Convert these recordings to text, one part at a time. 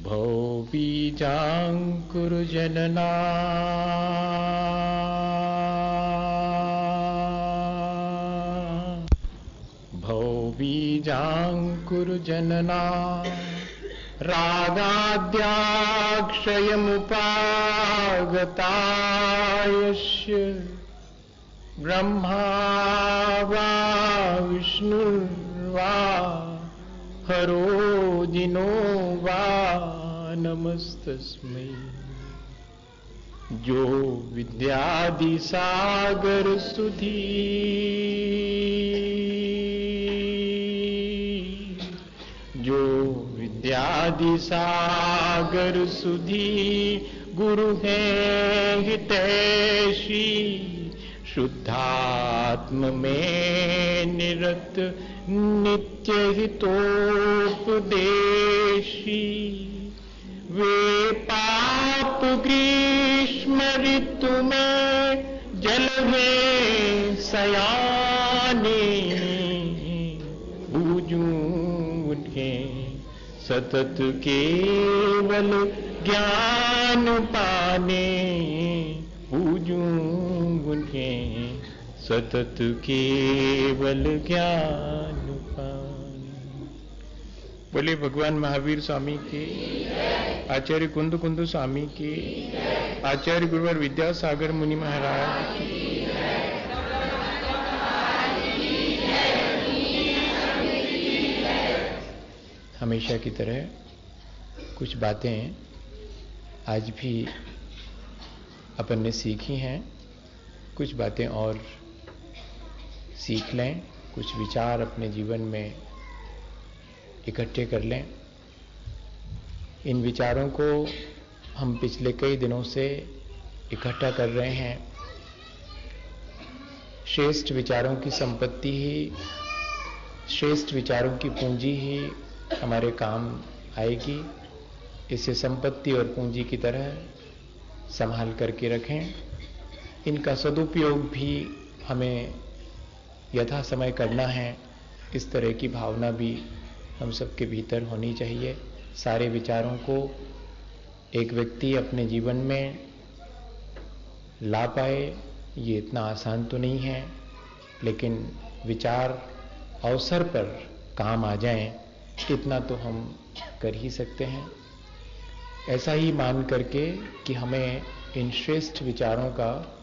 भवबीजाङ्कुरजनना भवबीजाङ्कुरजनना रागाद्याक्षयमुपागतायस्य ब्रह्मा वा विष्णुर्वा हरो जिनो वा नमस्तस्मै। जो विद्यादि सागर सुधी जो विद्यादि सागर सुधी गुरु है हितैषी शुद्धात्म में निरत नित्य हितोपदेशी वे पाप ग्रीष्म ऋतु में जल में सयाने पूजूं उनके सतत केवल ज्ञान पाने पूजूं उनके सतत केवल ज्ञान पाने। बोले भगवान महावीर स्वामी की, आचार्य कुंद कुंद स्वामी की, आचार्य गुरुवर विद्यासागर मुनि महाराज की। हमेशा की तरह कुछ बातें आज भी अपन ने सीखी हैं, कुछ बातें और सीख लें, कुछ विचार अपने जीवन में इकट्ठे कर लें। इन विचारों को हम पिछले कई दिनों से इकट्ठा कर रहे हैं। श्रेष्ठ विचारों की संपत्ति ही, श्रेष्ठ विचारों की पूंजी ही हमारे काम आएगी। इसे संपत्ति और पूंजी की तरह संभाल करके रखें। इनका सदुपयोग भी हमें यथा समय करना है, इस तरह की भावना भी हम सबके भीतर होनी चाहिए। सारे विचारों को एक व्यक्ति अपने जीवन में ला पाए ये इतना आसान तो नहीं है, लेकिन विचार अवसर पर काम आ जाएं इतना तो हम कर ही सकते हैं। ऐसा ही मान करके कि हमें इन श्रेष्ठ विचारों का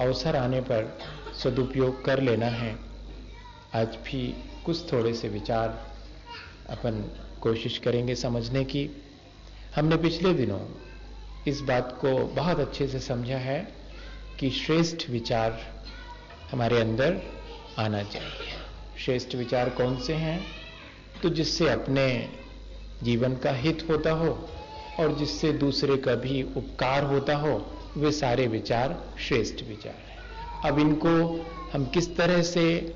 अवसर आने पर सदुपयोग कर लेना है। आज भी कुछ थोड़े से विचार अपन कोशिश करेंगे समझने की। हमने पिछले दिनों इस बात को बहुत अच्छे से समझा है कि श्रेष्ठ विचार हमारे अंदर आना चाहिए। श्रेष्ठ विचार कौन से हैं? तो जिससे अपने जीवन का हित होता हो और जिससे दूसरे का भी उपकार होता हो, वे सारे विचार श्रेष्ठ विचार हैं। अब इनको हम किस तरह से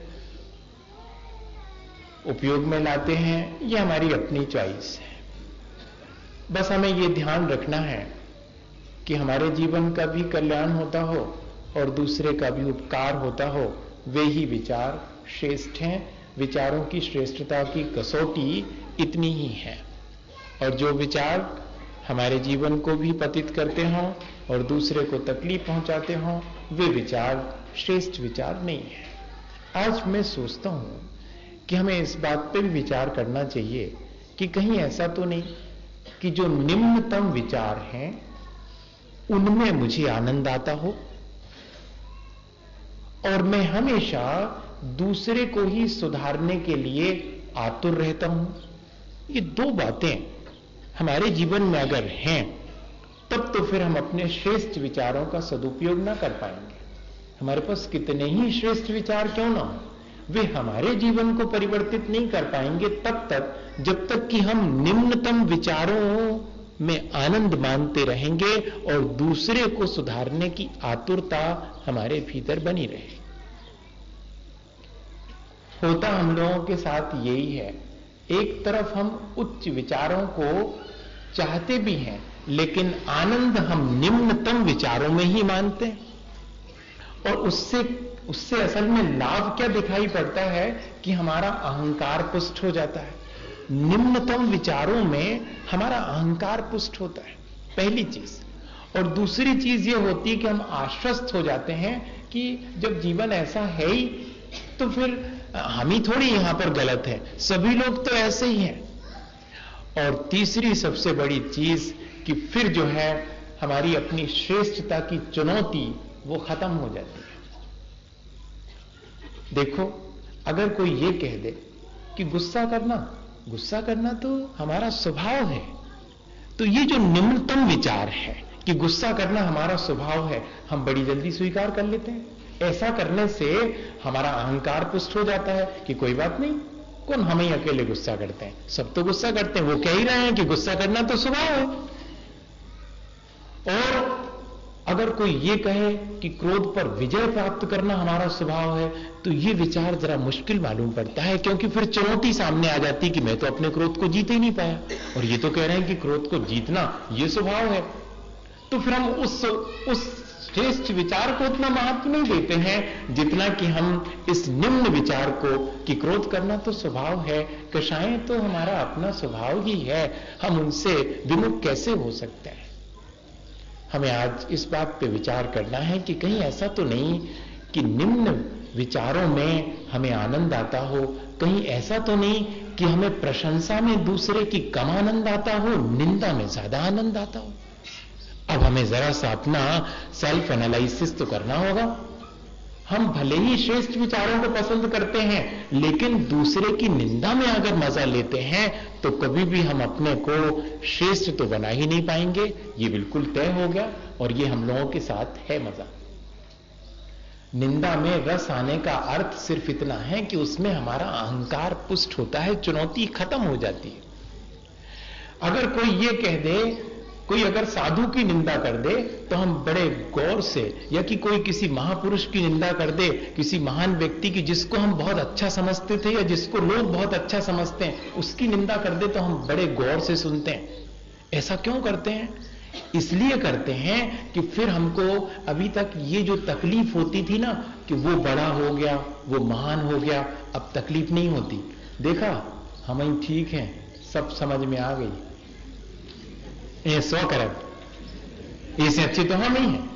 उपयोग में लाते हैं ये हमारी अपनी चॉइस है। बस हमें ये ध्यान रखना है कि हमारे जीवन का भी कल्याण होता हो और दूसरे का भी उपकार होता हो, वे ही विचार श्रेष्ठ हैं। विचारों की श्रेष्ठता की कसौटी इतनी ही है। और जो विचार हमारे जीवन को भी पतित करते हों और दूसरे को तकलीफ पहुंचाते हों, वे विचार श्रेष्ठ विचार नहीं है। आज मैं सोचता हूं कि हमें इस बात पे भी विचार करना चाहिए कि कहीं ऐसा तो नहीं कि जो निम्नतम विचार हैं उनमें मुझे आनंद आता हो और मैं हमेशा दूसरे को ही सुधारने के लिए आतुर रहता हूं। ये दो बातें हमारे जीवन में अगर हैं तब तो फिर हम अपने श्रेष्ठ विचारों का सदुपयोग ना कर पाएंगे। हमारे पास कितने ही श्रेष्ठ विचार क्यों ना हो, वे हमारे जीवन को परिवर्तित नहीं कर पाएंगे तब तक जब तक कि हम निम्नतम विचारों में आनंद मानते रहेंगे और दूसरे को सुधारने की आतुरता हमारे भीतर बनी रहे। होता हम लोगों के साथ यही है एक तरफ हम उच्च विचारों को चाहते भी हैं, लेकिन आनंद हम निम्नतम विचारों में ही मानते हैं। और उससे असल में लाभ क्या दिखाई पड़ता है कि हमारा अहंकार पुष्ट हो जाता है। निम्नतम विचारों में हमारा अहंकार पुष्ट होता है, पहली चीज। और दूसरी चीज ये होती है कि हम आश्वस्त हो जाते हैं कि जब जीवन ऐसा है ही, तो फिर हम ही थोड़ी यहां पर गलत है, सभी लोग तो ऐसे ही हैं। और तीसरी सबसे बड़ी चीज कि फिर जो है हमारी अपनी श्रेष्ठता की चुनौती वो खत्म हो जाती है। देखो, अगर कोई ये कह दे कि गुस्सा करना तो हमारा स्वभाव है, तो ये जो निम्नतम विचार है कि गुस्सा करना हमारा स्वभाव है, हम बड़ी जल्दी स्वीकार कर लेते हैं। ऐसा करने से हमारा अहंकार पुष्ट हो जाता है कि कोई बात नहीं, कौन हम ही अकेले गुस्सा करते हैं, सब तो गुस्सा करते हैं, वो कह ही रहे हैं कि गुस्सा करना तो स्वभाव है। और अगर कोई ये कहे कि क्रोध पर विजय प्राप्त करना हमारा स्वभाव है, तो ये विचार जरा मुश्किल मालूम पड़ता है, क्योंकि फिर चुनौती सामने आ जाती कि मैं तो अपने क्रोध को जीत ही नहीं पाया, और ये तो कह रहे हैं कि क्रोध को जीतना ये स्वभाव है। तो फिर हम उस श्रेष्ठ विचार को उतना महत्व नहीं देते हैं जितना कि हम इस निम्न विचार को कि क्रोध करना तो स्वभाव है, कषायें तो हमारा अपना स्वभाव ही है, हम उनसे विमुख कैसे हो सकते हैं। हमें आज इस बात पे विचार करना है कि कहीं ऐसा तो नहीं कि निम्न विचारों में हमें आनंद आता हो, कहीं ऐसा तो नहीं कि हमें प्रशंसा में दूसरे की कम आनंद आता हो, निंदा में ज्यादा आनंद आता हो। अब हमें जरा सा अपना सेल्फ एनालिसिस तो करना होगा। हम भले ही श्रेष्ठ विचारों को पसंद करते हैं, लेकिन दूसरे की निंदा में अगर मजा लेते हैं तो कभी भी हम अपने को श्रेष्ठ तो बना ही नहीं पाएंगे, ये बिल्कुल तय हो गया। और ये हम लोगों के साथ है मजा। निंदा में रस आने का अर्थ सिर्फ इतना है कि उसमें हमारा अहंकार पुष्ट होता है, चुनौती खत्म हो जाती है। अगर कोई ये कह दे, कोई अगर साधु की निंदा कर दे, तो हम बड़े गौर से, या कि कोई किसी महापुरुष की निंदा कर दे, किसी महान व्यक्ति की जिसको हम बहुत अच्छा समझते थे या जिसको लोग बहुत अच्छा समझते हैं, उसकी निंदा कर दे तो हम बड़े गौर से सुनते हैं। ऐसा क्यों करते हैं? इसलिए करते हैं कि फिर हमको अभी तक ये जो तकलीफ होती थी ना कि वो बड़ा हो गया, वो महान हो गया, अब तकलीफ नहीं होती। देखा, हम ही ठीक हैं, सब समझ में आ गई, ये 100 करोड़, इससे अच्छे तो हम ही हैं।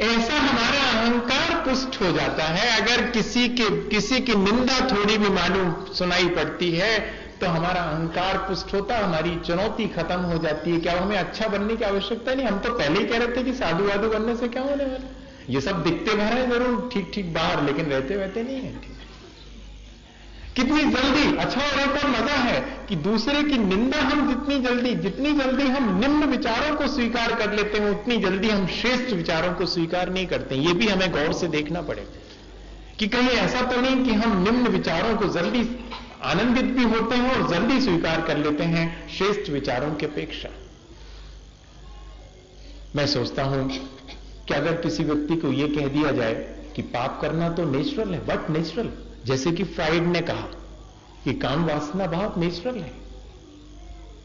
ऐसा हमारा अहंकार पुष्ट हो जाता है। अगर किसी की निंदा थोड़ी भी मालूम सुनाई पड़ती है तो हमारा अहंकार पुष्ट होता, हमारी चुनौती खत्म हो जाती है। क्या हमें अच्छा बनने की आवश्यकता नहीं? हम तो पहले ही कह रहे थे कि साधु वाधु बनने से क्या होने वाला, ये सब दिखते भर है जरूर ठीक ठीक बाहर, लेकिन रहते वहते नहीं है। कितनी जल्दी, अच्छा और एक और मजा है कि दूसरे की निंदा हम जितनी जल्दी हम निम्न विचारों को स्वीकार कर लेते हैं, उतनी जल्दी हम श्रेष्ठ विचारों को स्वीकार नहीं करते। ये भी हमें गौर से देखना पड़ेगा कि कहीं ऐसा तो नहीं कि हम निम्न विचारों को जल्दी आनंदित भी होते हैं और जल्दी स्वीकार कर लेते हैं श्रेष्ठ विचारों की अपेक्षा। मैं सोचता हूं कि अगर किसी व्यक्ति को यह कह दिया जाए कि पाप करना तो नेचुरल है, बट नेचुरल, जैसे कि फ्राइड ने कहा कि काम वासना बहुत नेचुरल है,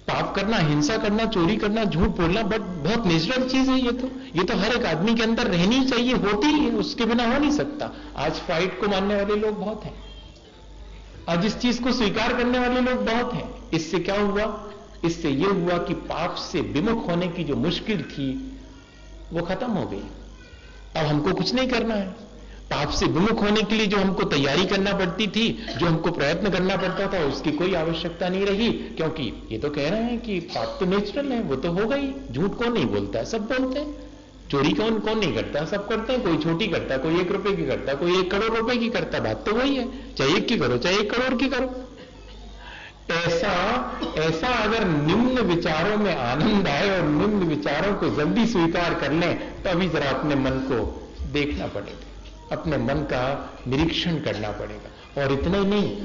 पाप करना, हिंसा करना, चोरी करना, झूठ बोलना बहुत नेचुरल चीज है, ये तो हर एक आदमी के अंदर रहनी चाहिए, होती ही है, उसके बिना हो नहीं सकता। आज फ्राइड को मानने वाले लोग बहुत हैं, आज इस चीज को स्वीकार करने वाले लोग बहुत हैं। इससे क्या हुआ? इससे यह हुआ कि पाप से विमुख होने की जो मुश्किल थी वो खत्म हो गई। अब हमको कुछ नहीं करना है। पाप से विमुख होने के लिए जो हमको तैयारी करना पड़ती थी, जो हमको प्रयत्न करना पड़ता था, उसकी कोई आवश्यकता नहीं रही, क्योंकि ये तो कह रहे हैं कि पाप तो नेचुरल है, वो तो होगा ही। झूठ कौन नहीं बोलता है? सब बोलते हैं। चोरी कौन नहीं करता? सब करते हैं। कोई छोटी करता है, कोई 1 रुपए की करता है, कोई 1 करोड़ रुपए की करता है, बात तो वही है, चाहे 1 की करो चाहे 1 करोड़ की करो। ऐसा अगर निम्न विचारों में आनंद आए और निम्न विचारों को जल्दी स्वीकार कर लें, तो अभी जरा अपने मन को देखना पड़ेगा, अपने मन का निरीक्षण करना पड़ेगा। और इतना ही नहीं,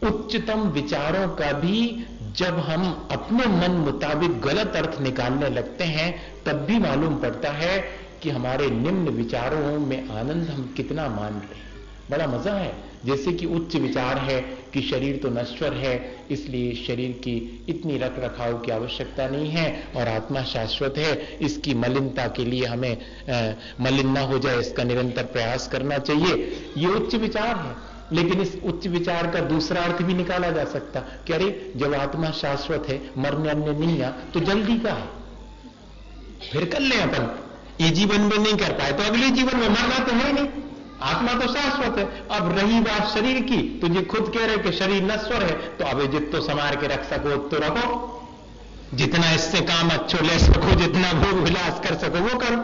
उच्चतम विचारों का भी जब हम अपने मन मुताबिक गलत अर्थ निकालने लगते हैं, तब भी मालूम पड़ता है कि हमारे निम्न विचारों में आनंद हम कितना मान रहे हैं। बड़ा मजा है। जैसे कि उच्च विचार है कि शरीर तो नश्वर है, इसलिए शरीर की इतनी रख रखाव की आवश्यकता नहीं है, और आत्मा शाश्वत है, इसकी मलिनता के लिए हमें मलिन ना हो जाए इसका निरंतर प्रयास करना चाहिए। ये उच्च विचार है। लेकिन इस उच्च विचार का दूसरा अर्थ भी निकाला जा सकता कि अरे जब आत्मा शाश्वत है, मरने अन्य नहीं आ, तो जल्दी का है, फिर कर ले अपन, ये जीवन में नहीं कर पाए तो अगले जीवन में मरना तो है नहीं, आत्मा तो शाश्वत है। अब रही बात शरीर की, तुझे खुद कह रहे कि शरीर नश्वर है, तो अब जितना संवार के रख सको तो रखो, जितना इससे काम अच्छो ले सको, जितना भोग विलास कर सको वो करो।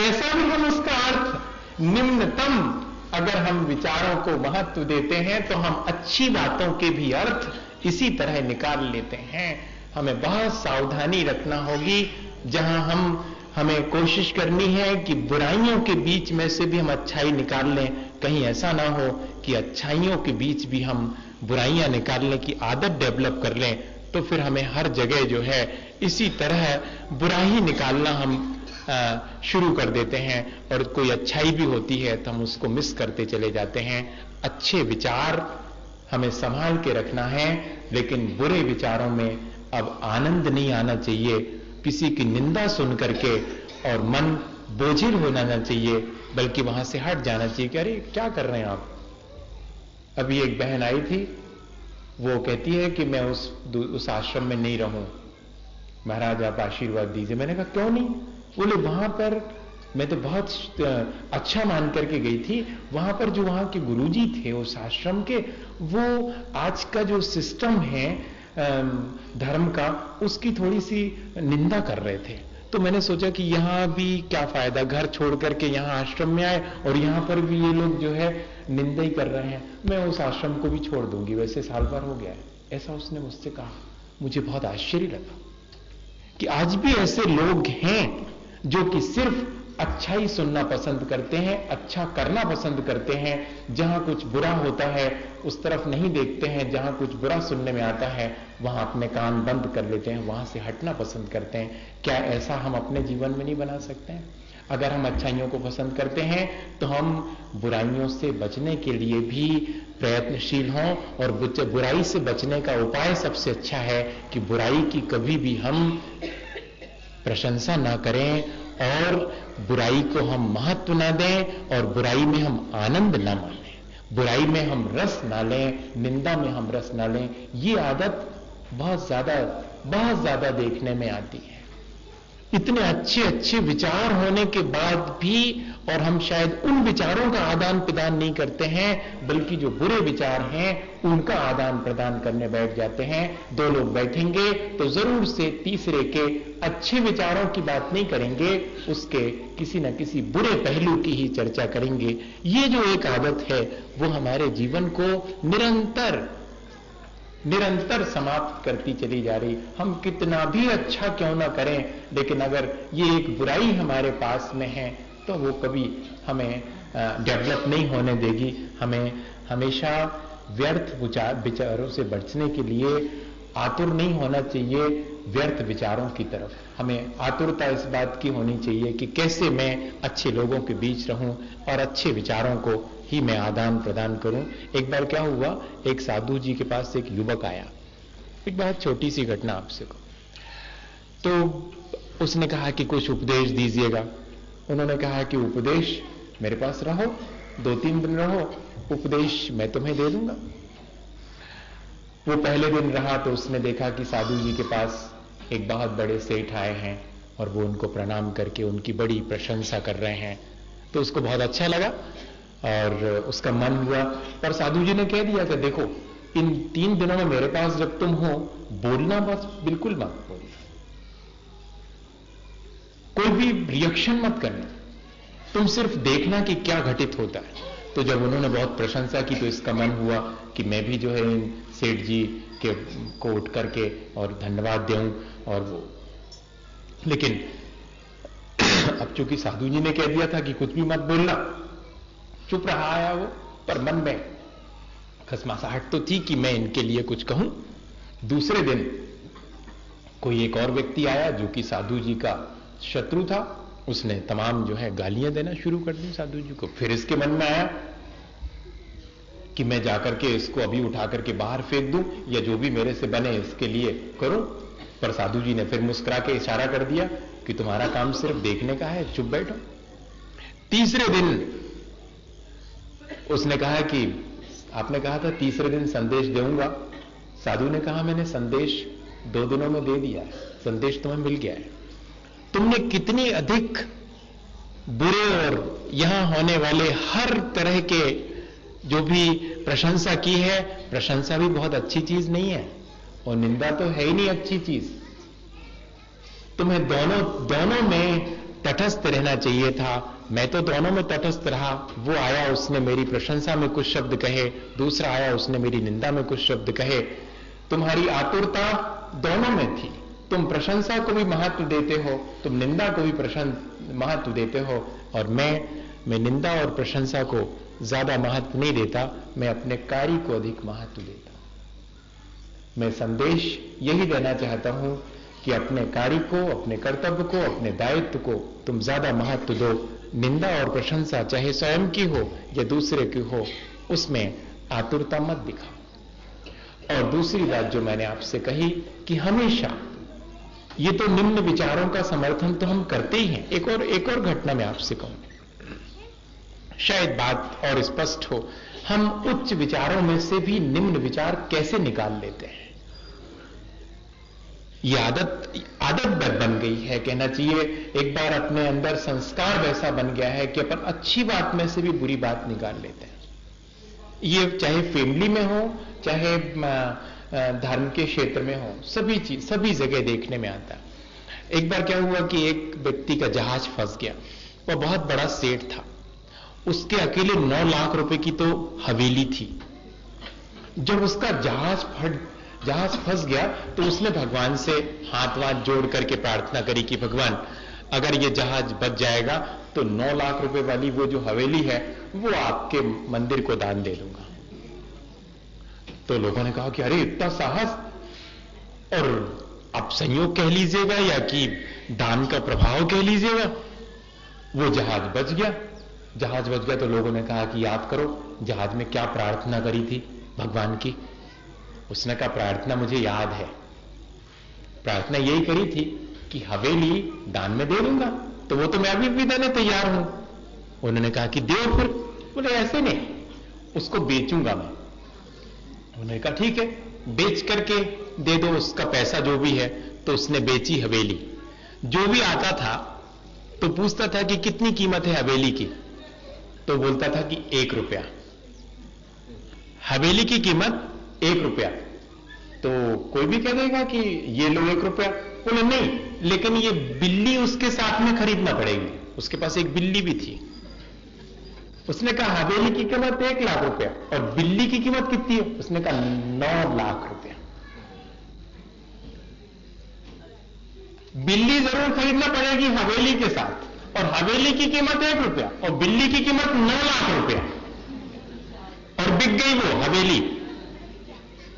ऐसा भी हम उसका अर्थ निम्नतम अगर हम विचारों को महत्व देते हैं तो हम अच्छी बातों के भी अर्थ इसी तरह निकाल लेते हैं। हमें बहुत सावधानी रखना होगी, जहां हमें कोशिश करनी है कि बुराइयों के बीच में से भी हम अच्छाई निकाल लें। कहीं ऐसा ना हो कि अच्छाइयों के बीच भी हम बुराइयां निकालने की आदत डेवलप कर लें, तो फिर हमें हर जगह जो है इसी तरह बुराई निकालना हम शुरू कर देते हैं, और कोई अच्छाई भी होती है तो हम उसको मिस करते चले जाते हैं। अच्छे विचार हमें संभाल के रखना है, लेकिन बुरे विचारों में अब आनंद नहीं आना चाहिए। किसी की निंदा सुन करके और मन बोझिल होना ना चाहिए, बल्कि वहां से हट जाना चाहिए कि अरे क्या कर रहे हैं आप। अभी एक बहन आई थी, वो कहती है कि मैं उस आश्रम में नहीं रहूं, महाराज आप आशीर्वाद दीजिए। मैंने कहा क्यों नहीं? बोले वहां पर मैं तो बहुत अच्छा मान करके गई थी, वहां पर जो वहां के गुरुजी थे उस आश्रम के, वो आज का जो सिस्टम है धर्म का, उसकी थोड़ी सी निंदा कर रहे थे। तो मैंने सोचा कि यहां भी क्या फायदा, घर छोड़ करके यहां आश्रम में आए और यहां पर भी ये लोग जो है निंदा ही कर रहे हैं, मैं उस आश्रम को भी छोड़ दूंगी, वैसे साल भर हो गया है। ऐसा उसने मुझसे कहा। मुझे बहुत आश्चर्य लगा कि आज भी ऐसे लोग हैं जो कि सिर्फ अच्छा ही सुनना पसंद करते हैं, अच्छा करना पसंद करते हैं। जहां कुछ बुरा होता है उस तरफ नहीं देखते हैं, जहां कुछ बुरा सुनने में आता है वहां अपने कान बंद कर लेते हैं, वहां से हटना पसंद करते हैं। क्या ऐसा हम अपने जीवन में नहीं बना सकते हैं? अगर हम अच्छाइयों को पसंद करते हैं तो हम बुराइयों से बचने के लिए भी प्रयत्नशील हों, और बुराई से बचने का उपाय सबसे अच्छा है कि बुराई की कभी भी हम प्रशंसा ना करें, और बुराई को हम महत्व ना दें, और बुराई में हम आनंद ना मानें, बुराई में हम रस ना लें, निंदा में हम रस ना लें। ये आदत बहुत ज्यादा देखने में आती है। इतने अच्छे अच्छे विचार होने के बाद भी, और हम शायद उन विचारों का आदान प्रदान नहीं करते हैं, बल्कि जो बुरे विचार हैं उनका आदान प्रदान करने बैठ जाते हैं। दो लोग बैठेंगे तो जरूर से तीसरे के अच्छे विचारों की बात नहीं करेंगे, उसके किसी न किसी बुरे पहलू की ही चर्चा करेंगे। ये जो एक आदत है वो हमारे जीवन को निरंतर समाप्त करती चली जा रही। हम कितना भी अच्छा क्यों ना करें, लेकिन अगर ये एक बुराई हमारे पास में है तो वो कभी हमें डेवलप नहीं होने देगी। हमें हमेशा व्यर्थ विचारों से बचने के लिए आतुर नहीं होना चाहिए व्यर्थ विचारों की तरफ। हमें आतुरता इस बात की होनी चाहिए कि कैसे मैं अच्छे लोगों के बीच रहूं और अच्छे विचारों को ही मैं आदान प्रदान करूं। एक बार क्या हुआ, एक साधु जी के पास एक युवक आया। एक बहुत छोटी सी घटना आपसे को, तो उसने कहा कि कुछ उपदेश दीजिएगा। उन्होंने कहा कि उपदेश, मेरे पास रहो, 2-3 दिन रहो, उपदेश मैं तुम्हें दे दूंगा। वो पहले दिन रहा तो उसने देखा कि साधु जी के पास एक बहुत बड़े सेठ आए हैं और वो उनको प्रणाम करके उनकी बड़ी प्रशंसा कर रहे हैं। तो उसको बहुत अच्छा लगा और उसका मन हुआ, पर साधु जी ने कह दिया कि देखो, इन 3 दिनों में मेरे पास जब तुम हो, बोलना बस बिल्कुल मत बोलना, कोई भी रिएक्शन मत करना, तुम सिर्फ देखना कि क्या घटित होता है। तो जब उन्होंने बहुत प्रशंसा की तो इसका मन हुआ कि मैं भी जो है इन सेठ जी के को उठ करके और धन्यवाद दूं। और वो, लेकिन अब चूंकि साधु जी ने कह दिया था कि कुछ भी मत बोलना, चुप रहा आया वो, पर मन में खसमासाहट तो थी कि मैं इनके लिए कुछ कहूं। दूसरे दिन कोई एक और व्यक्ति आया जो कि साधु जी का शत्रु था। उसने तमाम जो है गालियां देना शुरू कर दी साधु जी को। फिर इसके मन में आया कि मैं जाकर के इसको अभी उठा करके बाहर फेंक दूं या जो भी मेरे से बने इसके लिए करूं। पर साधु जी ने फिर मुस्कुरा के इशारा कर दिया कि तुम्हारा काम सिर्फ देखने का है, चुप बैठो। तीसरे दिन उसने कहा कि आपने कहा था तीसरे दिन संदेश दूंगा। साधु ने कहा मैंने संदेश 2 दिनों में दे दिया है, संदेश तुम्हें मिल गया है। तुमने कितनी अधिक बुरे और यहां होने वाले हर तरह के जो भी प्रशंसा की है, प्रशंसा भी बहुत अच्छी चीज नहीं है और निंदा तो है ही नहीं अच्छी चीज। तुम्हें दोनों में तटस्थ रहना चाहिए था। मैं तो दोनों में तटस्थ रहा। वो आया, उसने मेरी प्रशंसा में कुछ शब्द कहे, दूसरा आया, उसने मेरी निंदा में कुछ शब्द कहे। तुम्हारी आतुरता दोनों में थी। तुम प्रशंसा को भी महत्व देते हो, तुम निंदा को भी महत्व देते हो, और मैं निंदा और प्रशंसा को ज्यादा महत्व नहीं देता, मैं अपने कार्य को अधिक महत्व देता हूं। मैं संदेश यही देना चाहता हूं कि अपने कार्य को, अपने कर्तव्य को, अपने दायित्व को तुम ज्यादा महत्व दो। निंदा और प्रशंसा चाहे स्वयं की हो या दूसरे की हो, उसमें आतुरता मत दिखाओ। और दूसरी बात जो मैंने आपसे कही कि हमेशा ये तो निम्न विचारों का समर्थन तो हम करते ही हैं। एक और घटना मैं आपसे कहूं, शायद बात और स्पष्ट हो। हम उच्च विचारों में से भी निम्न विचार कैसे निकाल लेते हैं। ये आदत बन गई है, कहना चाहिए। एक बार अपने अंदर संस्कार वैसा बन गया है कि अपन अच्छी बात में से भी बुरी बात निकाल लेते हैं। ये चाहे फैमिली में हो, चाहे धर्म के क्षेत्र में हो, सभी जगह देखने में आता है। एक बार क्या हुआ कि एक व्यक्ति का जहाज फंस गया। वह बहुत बड़ा सेठ था, उसके अकेले 9 लाख रुपए की तो हवेली थी। जब उसका जहाज फंस गया तो उसने भगवान से हाथ जोड़ करके प्रार्थना करी कि भगवान, अगर ये जहाज बच जाएगा तो 9 लाख रुपए वाली वो जो हवेली है वो आपके मंदिर को दान दे दूंगा। तो लोगों ने कहा कि अरे इतना साहस, और अब संयोग कह लीजिएगा या कि दान का प्रभाव कह लीजिएगा। वो जहाज बच गया तो लोगों ने कहा कि याद करो जहाज में क्या प्रार्थना करी थी भगवान की। उसने कहा प्रार्थना मुझे याद है, प्रार्थना यही करी थी कि हवेली दान में दे दूंगा, तो वो तो मैं अभी भी देने तैयार हूं। उन्होंने कहा कि दो फिर। बोले ऐसे नहीं, उसको बेचूंगा मैं। उन्होंने कहा ठीक है, बेच करके दे दो उसका पैसा जो भी है। तो उसने बेची हवेली। जो भी आता था तो पूछता था कि कितनी कीमत है हवेली की, तो बोलता था कि 1 रुपया। हवेली की कीमत 1 रुपया। तो कोई भी कह देगा कि ये लो 1 रुपया। बोले नहीं, लेकिन ये बिल्ली उसके साथ में खरीदना पड़ेगी। उसके पास एक बिल्ली भी थी। उसने कहा हवेली की कीमत 1 लाख रुपया और बिल्ली की कीमत कितनी है? उसने कहा 9 लाख रुपया। बिल्ली जरूर खरीदना पड़ेगी हवेली के साथ, और हवेली की कीमत 1 रुपया और बिल्ली की कीमत 9 लाख रुपया। और बिक गई वो हवेली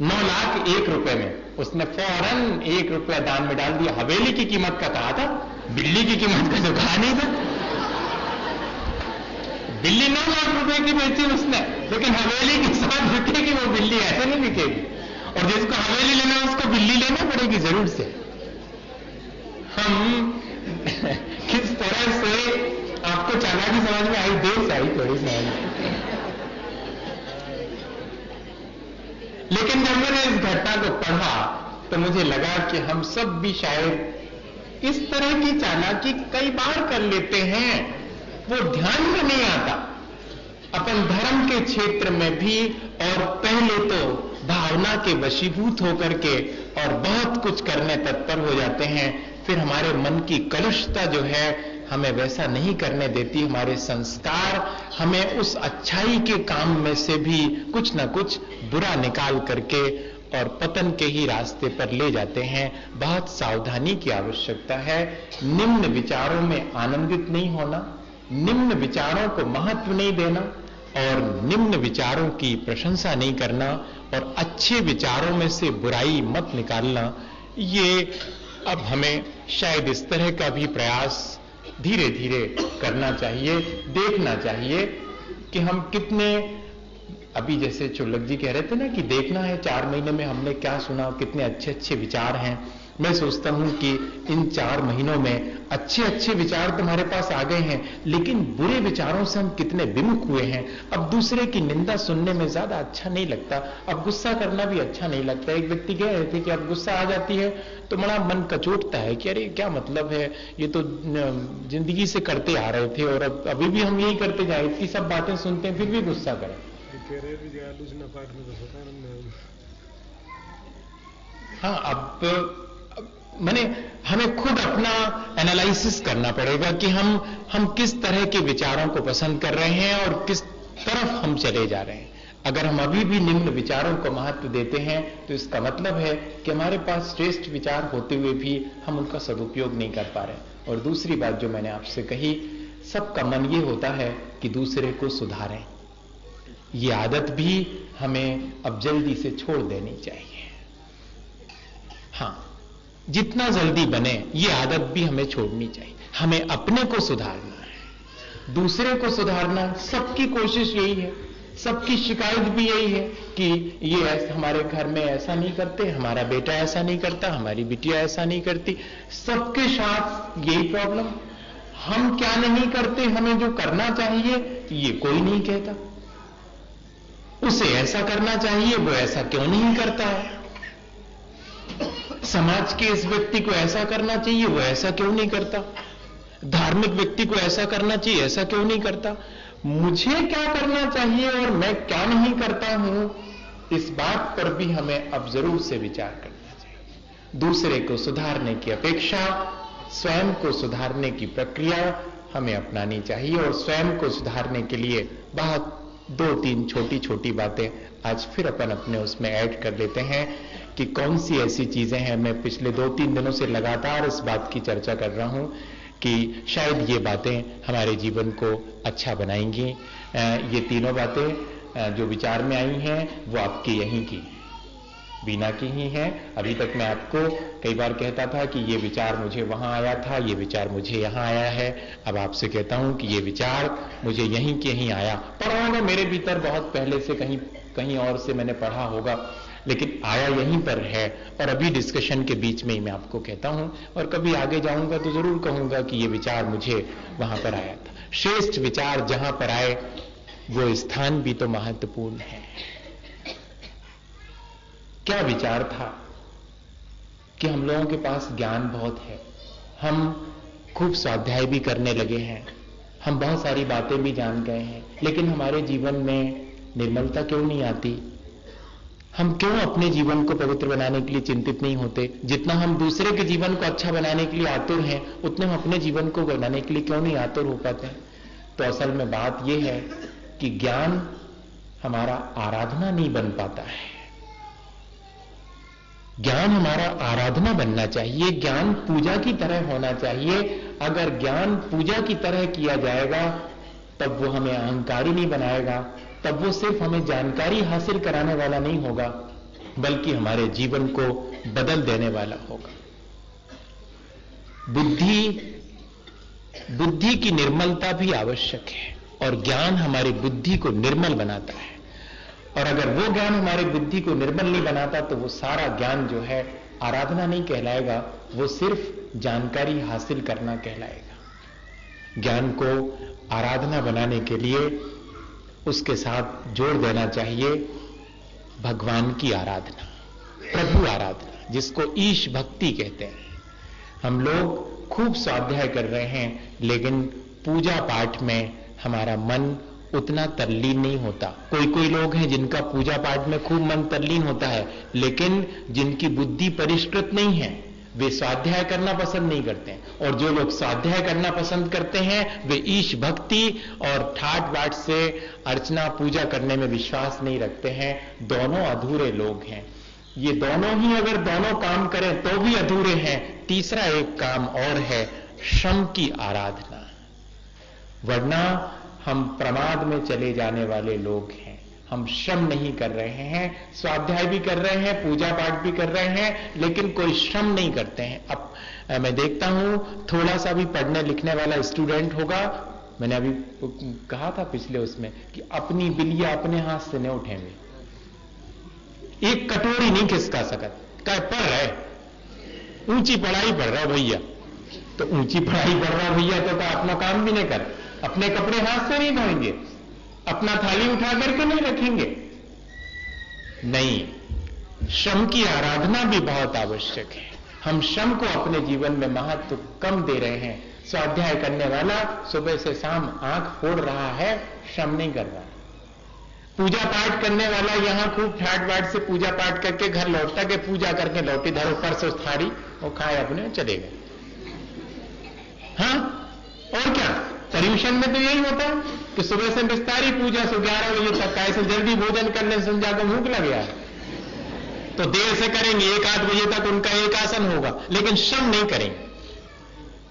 9 लाख 1 रुपए में। उसने फौरन 1 रुपया दान में डाल दिया। हवेली की कीमत का कहा था, बिल्ली की कीमत का तो कहा नहीं था। बिल्ली 9 लाख रुपए की बेची उसने, लेकिन हवेली के साथ बिकेगी वो बिल्ली, ऐसे नहीं बिकेगी। और जिसको हवेली लेना है उसको बिल्ली लेना पड़ेगी जरूर से। हम किस तरह से आपको चालाकी समझ में आई, देर से आई थोड़ी समझ। लेकिन जब मैंने इस घटना को पढ़ा तो मुझे लगा कि हम सब भी शायद इस तरह की चालाकी कई बार कर लेते हैं, वो ध्यान में नहीं आता। अपन धर्म के क्षेत्र में भी, और पहले तो भावना के वशीभूत होकर के और बहुत कुछ करने तत्पर हो जाते हैं। फिर हमारे मन की कलुषता जो है हमें वैसा नहीं करने देती। हमारे संस्कार हमें उस अच्छाई के काम में से भी कुछ ना कुछ बुरा निकाल करके और पतन के ही रास्ते पर ले जाते हैं। बहुत सावधानी की आवश्यकता है। निम्न विचारों में आनंदित नहीं होना, निम्न विचारों को महत्व नहीं देना और निम्न विचारों की प्रशंसा नहीं करना और अच्छे विचारों में से बुराई मत निकालना, ये अब हमें शायद इस तरह का भी प्रयास धीरे धीरे करना चाहिए। देखना चाहिए कि हम कितने अभी जैसे चुल्लक जी कह रहे थे ना कि देखना है 4 महीने में हमने क्या सुना, कितने अच्छे अच्छे विचार हैं। मैं सोचता हूं कि इन 4 महीनों में अच्छे अच्छे विचार तुम्हारे पास आ गए हैं, लेकिन बुरे विचारों से हम कितने विमुख हुए हैं। अब दूसरे की निंदा सुनने में ज्यादा अच्छा नहीं लगता, अब गुस्सा करना भी अच्छा नहीं लगता। एक व्यक्ति कह रहे थे कि अब गुस्सा आ जाती है तो बड़ा मन कचोटता है कि अरे क्या मतलब है, ये तो जिंदगी से करते आ रहे थे और अब अभी भी हम यही करते जाए, इतनी सब बातें सुनते हैं फिर भी गुस्सा करें। हाँ, अब माने हमें खुद अपना एनालिसिस करना पड़ेगा कि हम किस तरह के विचारों को पसंद कर रहे हैं और किस तरफ हम चले जा रहे हैं। अगर हम अभी भी निम्न विचारों को महत्व देते हैं तो इसका मतलब है कि हमारे पास श्रेष्ठ विचार होते हुए भी हम उनका सदुपयोग नहीं कर पा रहे। और दूसरी बात जो मैंने आपसे कही, सबका मन ये होता है कि दूसरे को सुधारें। ये आदत भी हमें अब जल्दी से छोड़ देनी चाहिए। हाँ, जितना जल्दी बने ये आदत भी हमें छोड़नी चाहिए। हमें अपने को सुधारना है, दूसरे को सुधारना है। सबकी कोशिश यही है, सबकी शिकायत भी यही है कि ये ऐसा हमारे घर में ऐसा नहीं करते, हमारा बेटा ऐसा नहीं करता, हमारी बिटिया ऐसा नहीं करती। सबके साथ यही प्रॉब्लम। हम क्या नहीं करते, हमें जो करना चाहिए ये कोई नहीं कहता। उसे ऐसा करना चाहिए, वो ऐसा क्यों नहीं करता है। समाज के इस व्यक्ति को ऐसा करना चाहिए, वो ऐसा क्यों नहीं करता। धार्मिक व्यक्ति को ऐसा करना चाहिए, ऐसा क्यों नहीं करता। मुझे क्या करना चाहिए और मैं क्या नहीं करता हूं, इस बात पर भी हमें अब जरूर से विचार करना चाहिए। दूसरे को सुधारने की अपेक्षा स्वयं को सुधारने की प्रक्रिया हमें अपनानी चाहिए। और स्वयं को सुधारने के लिए बहुत 2-3 छोटी छोटी बातें आज फिर अपन अपने उसमें ऐड कर लेते हैं कि कौन सी ऐसी चीजें हैं। मैं पिछले 2-3 दिनों से लगातार इस बात की चर्चा कर रहा हूं कि शायद ये बातें हमारे जीवन को अच्छा बनाएंगी। ये तीनों बातें जो विचार में आई हैं वो आपकी यहीं की, बीना की ही हैं। अभी तक मैं आपको कई बार कहता था कि ये विचार मुझे वहां आया था, ये विचार मुझे यहां आया है। अब आपसे कहता हूं कि ये विचार मुझे यहीं के यहीं आया। पढ़ा होगा मेरे भीतर बहुत पहले से, कहीं और से मैंने पढ़ा होगा, लेकिन आया यहीं पर है। और अभी डिस्कशन के बीच में ही मैं आपको कहता हूं, और कभी आगे जाऊंगा तो जरूर कहूंगा कि ये विचार मुझे वहां पर आया था। श्रेष्ठ विचार जहां पर आए वो स्थान भी तो महत्वपूर्ण है। क्या विचार था कि हम लोगों के पास ज्ञान बहुत है, हम खूब स्वाध्याय भी करने लगे हैं, हम बहुत सारी बातें भी जान गए हैं, लेकिन हमारे जीवन में निर्मलता क्यों नहीं आती। हम क्यों अपने जीवन को पवित्र बनाने के लिए चिंतित नहीं होते। जितना हम दूसरे के जीवन को अच्छा बनाने के लिए आतुर हैं, उतने हम अपने जीवन को बनाने के लिए क्यों नहीं आतुर हो पाते हैं। तो असल में बात यह है कि ज्ञान हमारा आराधना नहीं बन पाता है। ज्ञान हमारा आराधना बनना चाहिए, ज्ञान पूजा की तरह होना चाहिए। अगर ज्ञान पूजा की तरह किया जाएगा तब वो हमें अहंकारी नहीं बनाएगा, तब वो सिर्फ हमें जानकारी हासिल कराने वाला नहीं होगा, बल्कि हमारे जीवन को बदल देने वाला होगा। बुद्धि की निर्मलता भी आवश्यक है, और ज्ञान हमारी बुद्धि को निर्मल बनाता है। और अगर वो ज्ञान हमारी बुद्धि को निर्मल नहीं बनाता तो वो सारा ज्ञान जो है आराधना नहीं कहलाएगा, वो सिर्फ जानकारी हासिल करना कहलाएगा। ज्ञान को आराधना बनाने के लिए उसके साथ जोड़ देना चाहिए भगवान की आराधना, प्रभु आराधना, जिसको ईश भक्ति कहते हैं। हम लोग खूब स्वाध्याय कर रहे हैं, लेकिन पूजा पाठ में हमारा मन उतना तल्लीन नहीं होता। कोई लोग हैं जिनका पूजा पाठ में खूब मन तल्लीन होता है, लेकिन जिनकी बुद्धि परिष्कृत नहीं है, वे स्वाध्याय करना पसंद नहीं करते हैं। और जो लोग स्वाध्याय करना पसंद करते हैं वे ईश भक्ति और ठाट बाट से अर्चना पूजा करने में विश्वास नहीं रखते हैं। दोनों अधूरे लोग हैं। ये दोनों ही अगर दोनों काम करें तो भी अधूरे हैं। तीसरा एक काम और है, श्रम की आराधना, वरना हम प्रमाद में चले जाने वाले लोग हैं। हम श्रम नहीं कर रहे हैं, स्वाध्याय भी कर रहे हैं, पूजा पाठ भी कर रहे हैं, लेकिन कोई श्रम नहीं करते हैं। अब मैं देखता हूं थोड़ा सा भी पढ़ने लिखने वाला स्टूडेंट होगा, मैंने अभी कहा था पिछले उसमें कि अपनी बिलिया अपने हाथ से नहीं उठेंगे, एक कटोरी नहीं खिसका सकत। क्या पढ़ रहे, ऊंची पढ़ाई पढ़ रहा भैया, तो ऊंची पढ़ाई पढ़ रहा भैया तो अपना काम भी नहीं कर, अपने कपड़े हाथ से नहीं धोएंगे, अपना थाली उठा करके नहीं रखेंगे। नहीं, श्रम की आराधना भी बहुत आवश्यक है। हम श्रम को अपने जीवन में महत्व कम दे रहे हैं। स्वाध्याय करने वाला सुबह से शाम आंख फोड़ रहा है, श्रम नहीं कर रहा। पूजा पाठ करने वाला यहां खूब ठाट बाट से पूजा पाठ करके घर लौटता के पूजा करके लौटी, धरो परसों थारी वो खाए अपने चले गए। हाँ, और क्या पर्यूषण में तो यही होता है कि सुबह से विस्तारी पूजा से 11 बजे तक, कैसे जल्दी भोजन करने से जाकर भूख लग गया तो देर से करेंगे, 1-8 बजे तक उनका एक आसन होगा, लेकिन श्रम नहीं करेंगे।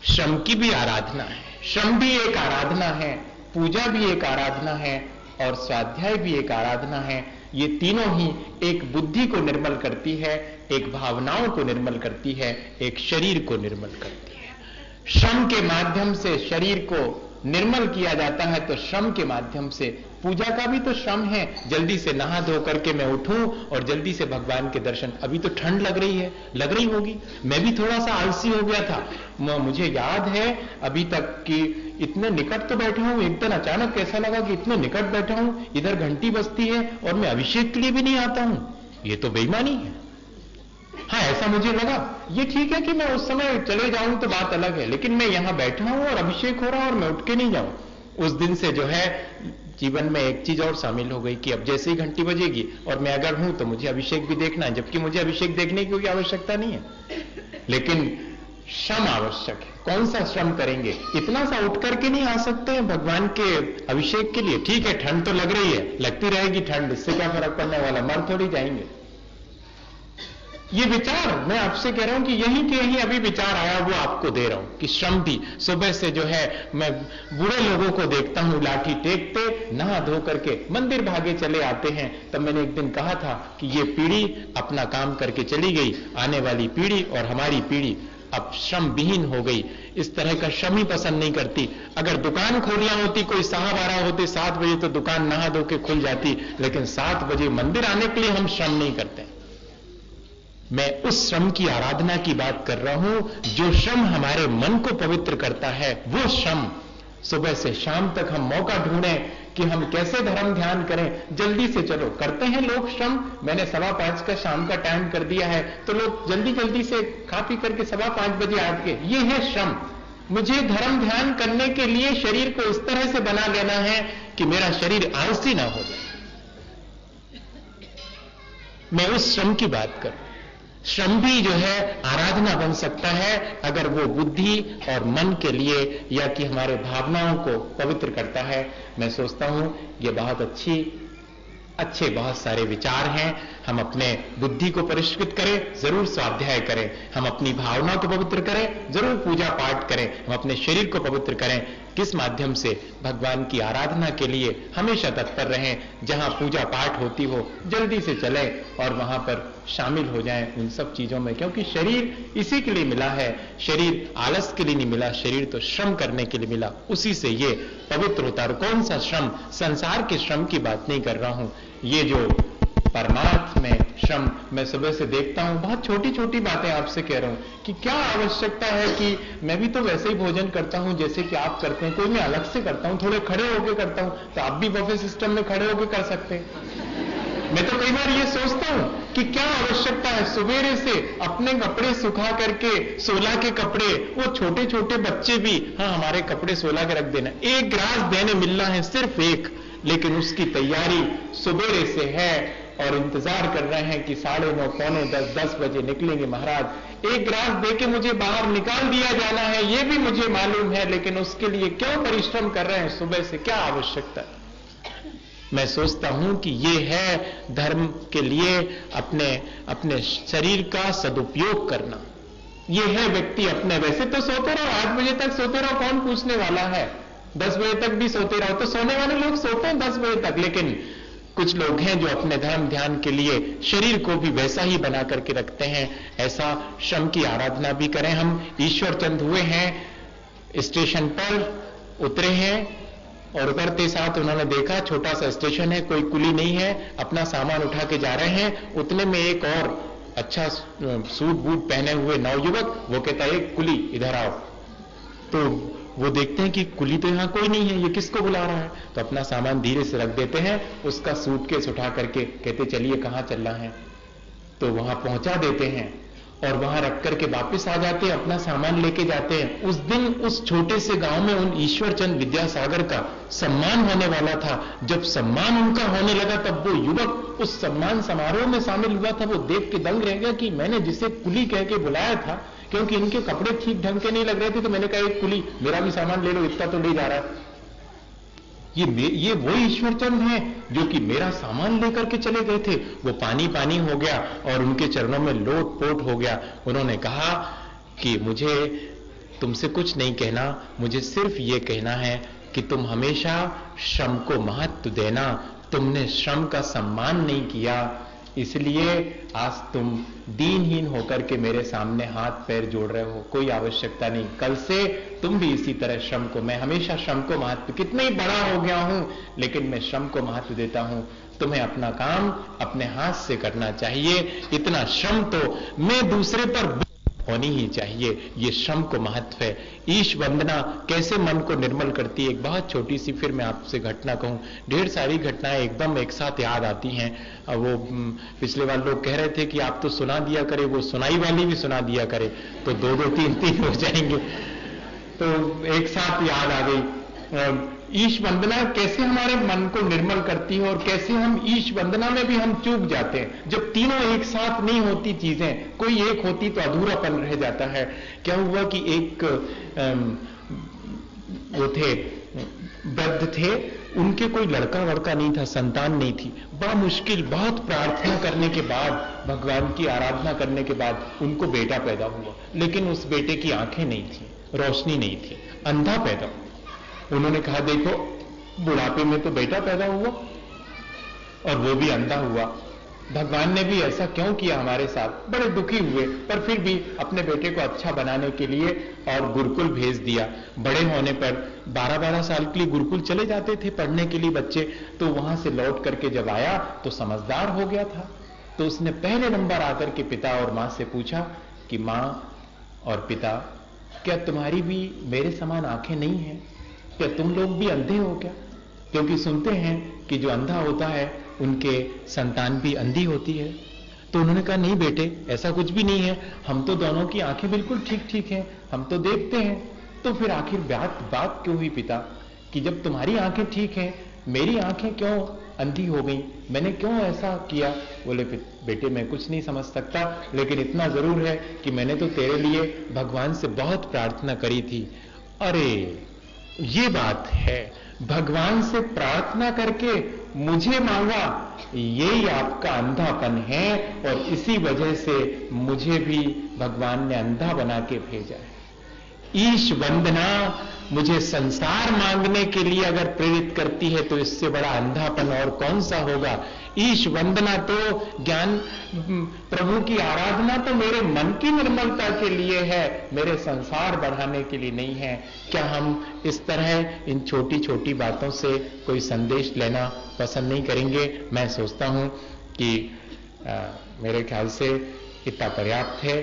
श्रम की भी आराधना है, श्रम भी एक आराधना है, पूजा भी एक आराधना है और स्वाध्याय भी एक आराधना है। ये तीनों ही एक बुद्धि को निर्मल करती है, एक भावनाओं को निर्मल करती है, एक शरीर को निर्मल करती है। श्रम के माध्यम से शरीर को निर्मल किया जाता है, तो श्रम के माध्यम से पूजा का भी तो श्रम है। जल्दी से नहा धो करके मैं उठूं और जल्दी से भगवान के दर्शन, अभी तो ठंड लग रही है, लग रही होगी, मैं भी थोड़ा सा आलसी हो गया था। मुझे याद है अभी तक कि इतने निकट तो बैठा हूं, एक दिन अचानक कैसा लगा कि इतने निकट बैठा हूं, इधर घंटी बजती है और मैं अभिषेक के लिए भी नहीं आता हूं, ये तो बेईमानी है। हाँ, ऐसा मुझे लगा। ये ठीक है कि मैं उस समय चले जाऊं तो बात अलग है, लेकिन मैं यहां बैठा हूं और अभिषेक हो रहा और मैं उठ के नहीं जाऊं। उस दिन से जो है जीवन में एक चीज और शामिल हो गई कि अब जैसे ही घंटी बजेगी और मैं अगर हूं तो मुझे अभिषेक भी देखना है, जबकि मुझे अभिषेक देखने की कोई आवश्यकता नहीं है, लेकिन श्रम आवश्यक है। कौन सा श्रम करेंगे? इतना सा उठ करके नहीं आ सकते हैं भगवान के अभिषेक के लिए? ठीक है, ठंड तो लग रही है, लगती रहेगी ठंड, इससे क्या फर्क पड़ने वाला, मर थोड़ी जाएंगे। ये विचार मैं आपसे कह रहा हूं कि यहीं के यहीं अभी विचार आया, वो आपको दे रहा हूं कि श्रम भी सुबह से जो है, मैं बूढ़े लोगों को देखता हूं लाठी टेकते, नहा धो करके मंदिर भागे चले आते हैं। तब मैंने एक दिन कहा था कि ये पीढ़ी अपना काम करके चली गई, आने वाली पीढ़ी और हमारी पीढ़ी अब श्रम विहीन हो गई, इस तरह का श्रम ही पसंद नहीं करती। अगर दुकान खोलना होती, कोई साहब आ रहा होते 7 बजे तो दुकान नहा धो के खुल जाती, लेकिन 7 बजे मंदिर आने के लिए हम श्रम नहीं करते। मैं उस श्रम की आराधना की बात कर रहा हूं, जो श्रम हमारे मन को पवित्र करता है। वो श्रम सुबह से शाम तक हम मौका ढूंढें कि हम कैसे धर्म ध्यान करें। जल्दी से चलो, करते हैं लोग श्रम, मैंने 5:15 का शाम का टाइम कर दिया है, तो लोग जल्दी जल्दी से खा पी करके 5:15 बजे आ के, ये है श्रम। मुझे धर्म ध्यान करने के लिए शरीर को इस तरह से बना लेना है कि मेरा शरीर आलसी ना हो जाए। मैं उस श्रम की बात करूं। श्रम भी जो है आराधना बन सकता है अगर वो बुद्धि और मन के लिए या कि हमारे भावनाओं को पवित्र करता है। मैं सोचता हूं ये बहुत अच्छे बहुत सारे विचार हैं। हम अपने बुद्धि को परिष्कृत करें, जरूर स्वाध्याय करें। हम अपनी भावना को पवित्र करें, जरूर पूजा पाठ करें। हम अपने शरीर को पवित्र करें, किस माध्यम से? भगवान की आराधना के लिए हमेशा तत्पर रहें। जहां पूजा पाठ होती हो जल्दी से चलें और वहां पर शामिल हो जाएं उन सब चीजों में, क्योंकि शरीर इसी के लिए मिला है। शरीर आलस के लिए नहीं मिला, शरीर तो श्रम करने के लिए मिला, उसी से ये पवित्र होता है। कौन सा श्रम? संसार के श्रम की बात नहीं कर रहा हूं, ये जो परमार्थ में श्रम मैं सुबह से देखता हूं। बहुत छोटी छोटी बातें आपसे कह रहा हूं कि क्या आवश्यकता है कि मैं भी तो वैसे ही भोजन करता हूं जैसे कि आप करते हैं, कोई मैं अलग से करता हूं, थोड़े खड़े होकर करता हूं, तो आप भी बफे सिस्टम में खड़े होकर कर सकते हैं। मैं तो कई बार ये सोचता हूं कि क्या आवश्यकता है सवेरे से अपने कपड़े सुखा करके, 16 के कपड़े, वो छोटे छोटे बच्चे भी, हाँ हमारे कपड़े 16 के रख देना, एक ग्रास देने मिलना है, सिर्फ एक, लेकिन उसकी तैयारी सवेरे से है और इंतजार कर रहे हैं कि 9:30, 9:45, 10 बजे निकलेंगे महाराज। एक ग्रास देके मुझे बाहर निकाल दिया जाना है, ये भी मुझे मालूम है, लेकिन उसके लिए क्यों परिश्रम कर रहे हैं सुबह से? क्या आवश्यकता है? मैं सोचता हूं कि ये है धर्म के लिए अपने शरीर का सदुपयोग करना। ये है व्यक्ति अपने, वैसे तो सोते रहो, 8 बजे तक सोते रहो, कौन पूछने वाला है? 10 बजे तक भी सोते रहो, तो सोने वाले लोग सोते हैं 10 बजे तक, लेकिन कुछ लोग हैं जो अपने धर्म ध्यान के लिए शरीर को भी वैसा ही बना करके रखते हैं। ऐसा श्रम की आराधना भी करें हम। ईश्वर चंद हुए हैं स्टेशन पर उतरे हैं और उतरते साथ उन्होंने देखा छोटा सा स्टेशन है, कोई कुली नहीं है, अपना सामान उठा के जा रहे हैं। उतने में एक और अच्छा सूट बूट पहने हुए नवयुवक, वो कहता है एक कुली इधर आओ। तो वो देखते हैं कि कुली तो यहां कोई नहीं है, ये किसको बुला रहा है। तो अपना सामान धीरे से रख देते हैं, उसका सूटकेस उठा करके कहते चलिए कहां चलना है। तो वहां पहुंचा देते हैं और वहां रख करके वापस आ जाते हैं, अपना सामान लेके जाते हैं। उस दिन उस छोटे से गांव में उन ईश्वरचंद विद्यासागर का सम्मान होने वाला था। जब सम्मान उनका होने लगा तब वो युवक उस सम्मान समारोह में शामिल हुआ था। वो देख के दंग रह गया कि मैंने जिसे कुली कह के बुलाया था, क्योंकि इनके कपड़े ठीक ढंग के नहीं लग रहे थे, तो मैंने कहा एक कुली मेरा भी सामान ले लो, इतना तो ले जा रहा है। ये वो ईश्वरचंद हैं जो कि मेरा सामान लेकर के चले गए थे। वो पानी पानी हो गया और उनके चरणों में लोट पोट हो गया। उन्होंने कहा कि मुझे तुमसे कुछ नहीं कहना, मुझे सिर्फ ये कहना है कि तुम हमेशा श्रम को महत्व देना। तुमने श्रम का सम्मान नहीं किया, इसलिए आज तुम दीनहीन होकर के मेरे सामने हाथ पैर जोड़ रहे हो। कोई आवश्यकता नहीं, कल से तुम भी इसी तरह श्रम को, मैं हमेशा श्रम को महत्व, कितना ही बड़ा हो गया हूं लेकिन मैं श्रम को महत्व देता हूं। तुम्हें अपना काम अपने हाथ से करना चाहिए, इतना श्रम तो मैं दूसरे पर होनी ही चाहिए। ये श्रम को महत्व है। ईश वंदना कैसे मन को निर्मल करती है। एक बहुत छोटी सी फिर मैं आपसे घटना कहूं, ढेर सारी घटनाएं एकदम एक साथ याद आती हैं। वो पिछले बार लोग कह रहे थे कि आप तो सुना दिया करे, वो सुनाई वाली भी सुना दिया करे, तो दो दो तीन तीन हो जाएंगे, तो एक साथ याद आ गई। ईश वंदना कैसे हमारे मन को निर्मल करती है और कैसे हम ईश वंदना में भी हम चूक जाते हैं। जब तीनों एक साथ नहीं होती चीजें, कोई एक होती तो अधूरापन रह जाता है। क्या हुआ कि एक वो थे वृद्ध थे, उनके कोई लड़का वड़का नहीं था, संतान नहीं थी। बड़ा मुश्किल, बहुत प्रार्थना करने के बाद, भगवान की आराधना करने के बाद उनको बेटा पैदा हुआ, लेकिन उस बेटे की आंखें नहीं थी, रोशनी नहीं थी, अंधा पैदा हुआ। उन्होंने कहा देखो बुढ़ापे में तो बेटा पैदा हुआ और वो भी अंधा हुआ, भगवान ने भी ऐसा क्यों किया हमारे साथ। बड़े दुखी हुए, पर फिर भी अपने बेटे को अच्छा बनाने के लिए और गुरुकुल भेज दिया। बड़े होने पर 12-12 साल के लिए गुरुकुल चले जाते थे पढ़ने के लिए बच्चे। तो वहां से लौट करके जब आया तो समझदार हो गया था। तो उसने पहले नंबर आकर के पिता और मां से पूछा कि मां और पिता, क्या तुम्हारी भी मेरे समान आंखें नहीं हैं? क्या तुम लोग भी अंधे हो क्या? क्योंकि सुनते हैं कि जो अंधा होता है उनके संतान भी अंधी होती है। तो उन्होंने कहा नहीं बेटे, ऐसा कुछ भी नहीं है, हम तो दोनों की आंखें बिल्कुल ठीक ठीक हैं, हम तो देखते हैं। तो फिर आखिर बात क्यों हुई पिता कि जब तुम्हारी आंखें ठीक हैं, मेरी आंखें क्यों अंधी हो गई? मैंने क्यों ऐसा किया? बोले बेटे मैं कुछ नहीं समझ सकता, लेकिन इतना जरूर है कि मैंने तो तेरे लिए भगवान से बहुत प्रार्थना करी थी। अरे ये बात है, भगवान से प्रार्थना करके मुझे मांगा, यही आपका अंधापन है और इसी वजह से मुझे भी भगवान ने अंधा बना के भेजा है। ईश वंदना मुझे संसार मांगने के लिए अगर प्रेरित करती है तो इससे बड़ा अंधापन और कौन सा होगा। ईश वंदना तो ज्ञान, प्रभु की आराधना तो मेरे मन की निर्मलता के लिए है, मेरे संसार बढ़ाने के लिए नहीं है। क्या हम इस तरह इन छोटी छोटी बातों से कोई संदेश लेना पसंद नहीं करेंगे? मैं सोचता हूं कि मेरे ख्याल से इतना पर्याप्त है।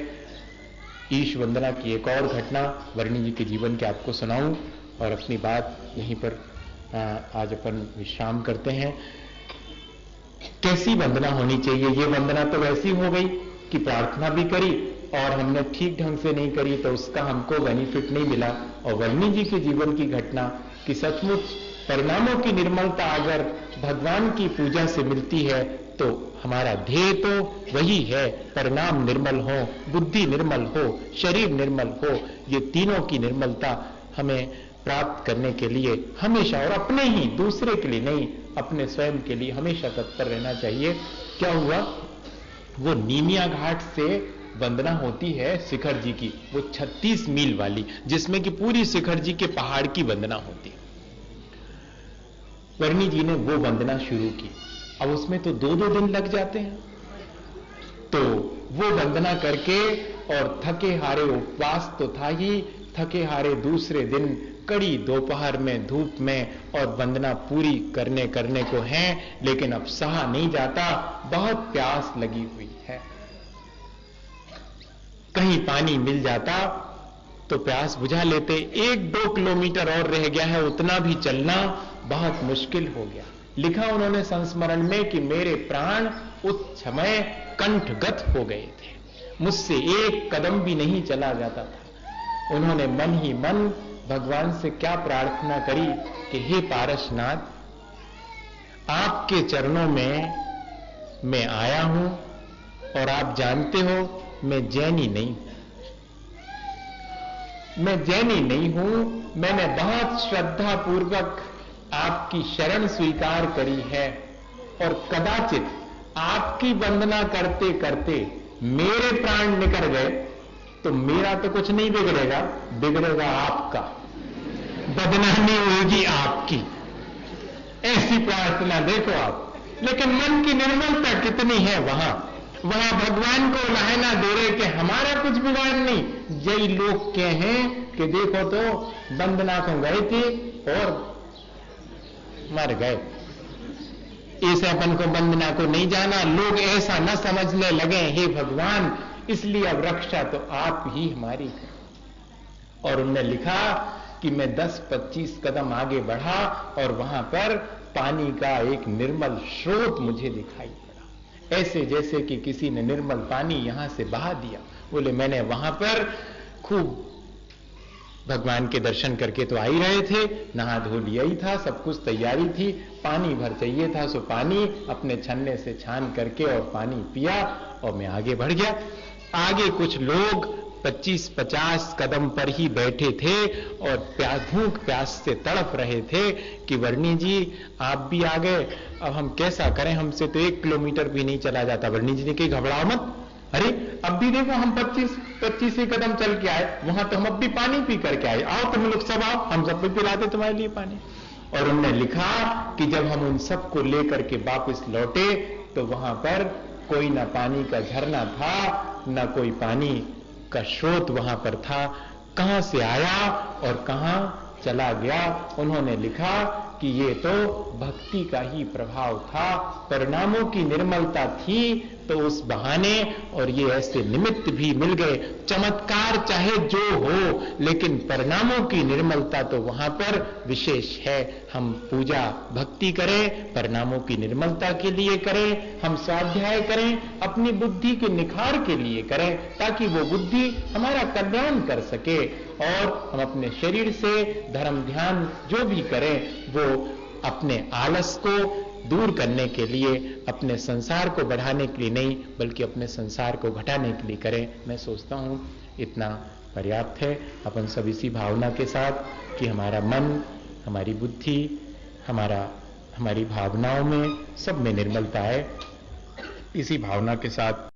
ईश वंदना की एक और घटना वर्णी जी के जीवन के आपको सुनाऊं और अपनी बात यहीं पर आज अपन विश्राम करते हैं। कैसी वंदना होनी चाहिए? ये वंदना तो वैसी हो गई कि प्रार्थना भी करी और हमने ठीक ढंग से नहीं करी तो उसका हमको बेनिफिट नहीं मिला। और वर्णी जी के जीवन की घटना कि सचमुच परिणामों की निर्मलता अगर भगवान की पूजा से मिलती है तो हमारा ध्येय तो वही है, परिणाम निर्मल हो, बुद्धि निर्मल हो, शरीर निर्मल हो। ये तीनों की निर्मलता हमें प्राप्त करने के लिए हमेशा, और अपने ही, दूसरे के लिए नहीं, अपने स्वयं के लिए हमेशा तत्पर रहना चाहिए। क्या हुआ, वो नीमिया घाट से वंदना होती है शिखर जी की, वो 36 मील वाली, जिसमें कि पूरी शिखर जी के पहाड़ की वंदना होती है। वर्णी जी ने वो वंदना शुरू की। अब उसमें तो 2-2 दिन लग जाते हैं। तो वो वंदना करके और थके हारे, उपवास तो था ही, थके हारे दूसरे दिन कड़ी दोपहर में धूप में और वंदना पूरी करने को है, लेकिन अब सहा नहीं जाता, बहुत प्यास लगी हुई है। कहीं पानी मिल जाता तो प्यास बुझा लेते। 1-2 किलोमीटर और रह गया है, उतना भी चलना बहुत मुश्किल हो गया। लिखा उन्होंने संस्मरण में कि मेरे प्राण उस समय कंठगत हो गए थे, मुझसे एक कदम भी नहीं चला जाता था। उन्होंने मन ही मन भगवान से क्या प्रार्थना करी कि हे पारसनाथ, आपके चरणों में मैं आया हूं और आप जानते हो मैं जैनी नहीं हूं, मैं जैनी नहीं हूं। मैंने बहुत श्रद्धा पूर्वक आपकी शरण स्वीकार करी है और कदाचित आपकी वंदना करते करते मेरे प्राण निकल गए तो मेरा तो कुछ नहीं बिगड़ेगा, बिगड़ेगा आपका, बदनामी होगी आपकी। ऐसी प्रार्थना देखो आप। लेकिन मन की निर्मलता कितनी है वहां भगवान को लहना दे रहे कि हमारा कुछ बिगाड़ नहीं। यही लोग के हैं कि देखो तो वंदना को गए थे और मर गए, ऐसे अपन को वंदना को नहीं जाना। लोग ऐसा न समझने लगे हे भगवान, इसलिए अब रक्षा तो आप ही हमारी करो। और उन्होंने लिखा कि मैं 10-25 कदम आगे बढ़ा और वहां पर पानी का एक निर्मल स्रोत मुझे दिखाई पड़ा, ऐसे जैसे कि किसी ने निर्मल पानी यहां से बहा दिया। बोले मैंने वहां पर खूब भगवान के दर्शन करके तो आ ही रहे थे, नहा धो लिया ही था, सब कुछ तैयारी थी, पानी भर चाहिए था, सो पानी अपने छन्ने से छान करके और पानी पिया और मैं आगे बढ़ गया। आगे कुछ लोग 25-50 कदम पर ही बैठे थे और भूख प्यास से तड़प रहे थे कि वर्णी जी आप भी आ गए, अब हम कैसा करें, हमसे तो 1 किलोमीटर भी नहीं चला जाता। वर्णी जी ने कही घबराओ मत, अरे अब भी देखो हम 25 कदम चल के आए, वहां तो हम अब भी पानी पी करके आए, आओ तुम लोग सब आओ, हम सब भी पिलाते तुम्हारे लिए पानी। और उन्होंने लिखा कि जब हम उन सबको लेकर के वापस लौटे तो वहां पर कोई ना पानी का झरना था, ना कोई पानी का स्रोत वहां पर था, कहां से आया और कहां चला गया। उन्होंने लिखा कि ये तो भक्ति का ही प्रभाव था, परिणामों की निर्मलता थी तो उस बहाने और ये ऐसे निमित्त भी मिल गए। चमत्कार चाहे जो हो, लेकिन परिणामों की निर्मलता तो वहां पर विशेष है। हम पूजा भक्ति करें, परिणामों की निर्मलता के लिए करें, हम स्वाध्याय करें, अपनी बुद्धि के निखार के लिए करें, ताकि वो बुद्धि हमारा कल्याण कर सके और हम अपने शरीर से धर्म ध्यान जो भी करें वो अपने आलस को दूर करने के लिए, अपने संसार को बढ़ाने के लिए नहीं बल्कि अपने संसार को घटाने के लिए करें। मैं सोचता हूं इतना पर्याप्त है। अपन सब इसी भावना के साथ कि हमारा मन, हमारी बुद्धि, हमारी भावनाओं में सब में निर्मलता है, इसी भावना के साथ